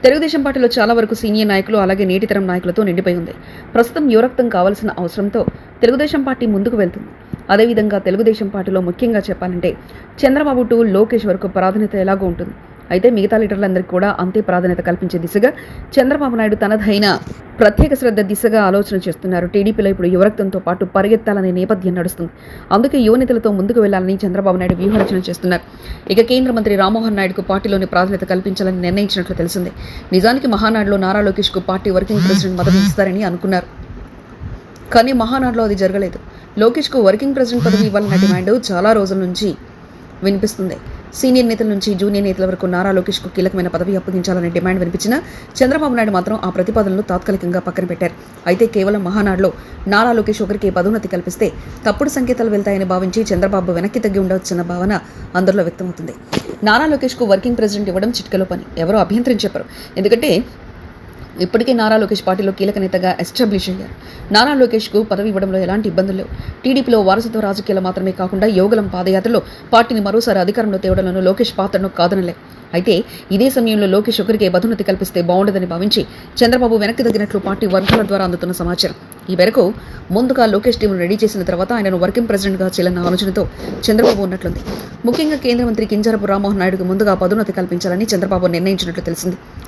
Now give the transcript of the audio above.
తెలుగుదేశం పార్టీలో చాలా వరకు సీనియర్ నాయకులు అలాగే నేటి తరం నాయకులతో నిండిపోయి ఉంది. ప్రస్తుతం యువరక్తం కావాల్సిన అవసరంతో తెలుగుదేశం పార్టీ ముందుకు వెళ్తుంది. అదేవిధంగా తెలుగుదేశం పార్టీలో ముఖ్యంగా చెప్పాలంటే చంద్రబాబు టు లోకేష్ వరకు ప్రాధాన్యత ఎలాగో ఉంటుంది. అయితే మిగతా లీడర్లందరికీ కూడా అంతే ప్రాధాన్యత కల్పించే దిశగా చంద్రబాబు నాయుడు తనదైన ప్రత్యేక శ్రద్ధ దిశగా ఆలోచన చేస్తున్నారు. టీడీపీలో ఇప్పుడు యువరక్తంతో పాటు పరిగెత్తాలనే నేపథ్యం నడుస్తుంది. అందుకే యువనేతలతో ముందుకు వెళ్లాలని చంద్రబాబు నాయుడు వ్యూహరచన చేస్తున్నారు. ఇక కేంద్ర మంత్రి రామ్మోహన్ నాయుడుకు పార్టీలోని ప్రాధాన్యత కల్పించాలని నిర్ణయించినట్లు తెలిసింది. నిజానికి మహానాడులో నారా లోకేష్కు పార్టీ వర్కింగ్ ప్రెసిడెంట్ మద్దతు ఇస్తారని అనుకున్నారు. కానీ మహానాడులో అది జరగలేదు. లోకేష్కు వర్కింగ్ ప్రెసిడెంట్ పదవి ఇవ్వాలన్న డిమాండ్ చాలా రోజుల నుంచి వినిపిస్తుంది. సీనియర్ నేతల నుంచి జూనియర్ నేతల వరకు నారా లోకేష్కు కీలకమైన పదవి అప్పగించాలనే డిమాండ్ వినిపించినా చంద్రబాబు నాయుడు మాత్రం ఆ ప్రతిపాదనలు తాత్కాలికంగా పక్కన పెట్టారు. అయితే కేవలం మహానాడులో నారా లోకేష్ ఒకరికి పదోన్నతి కల్పిస్తే తప్పుడు సంకేతాలు వెళ్తాయని భావించి చంద్రబాబు వెనక్కి తగ్గి ఉండవచ్చన్న భావన అందరిలో వ్యక్తమవుతుంది. నారా లోకేష్కు వర్కింగ్ ప్రెసిడెంట్ ఇవ్వడం చిట్కలో పని. ఎవరో అభ్యంతరం చెప్పరు. ఎందుకంటే ఇప్పటికే నారా లోకేష్ పార్టీలో కీలక నేతగా ఎస్టాబ్లిష్ అయ్యారు. నారా లోకేష్కు పదవి ఇవ్వడంలో ఎలాంటి ఇబ్బందులు లేవు. టీడీపీలో వారసత్వ రాజకీయాలు మాత్రమే కాకుండా యోగలం పాదయాత్రలో పార్టీని మరోసారి అధికారంలో తేవడంలోనూ లోకేష్ పాత్రను కాదనలే. అయితే ఇదే సమయంలో లోకేష్ ఒకరికే పదోన్నతి కల్పిస్తే బాగుండదని భావించి చంద్రబాబు వెనక్కి తగ్గినట్లు పార్టీ వర్గాల ద్వారా అందుతున్న సమాచారం. ఈ మేరకు ముందుగా లోకేష్ టీంను రెడీ చేసిన తర్వాత ఆయనను వర్కింగ్ ప్రెసిడెంట్గా చేయాలన్న ఆలోచనతో చంద్రబాబు ఉన్నట్లుంది. ముఖ్యంగా కేంద్ర మంత్రి కింజరాపు రామ్మోహన్ నాయుడుకు ముందుగా పదోన్నతి కల్పించాలని చంద్రబాబు నిర్ణయించినట్లు తెలిసింది.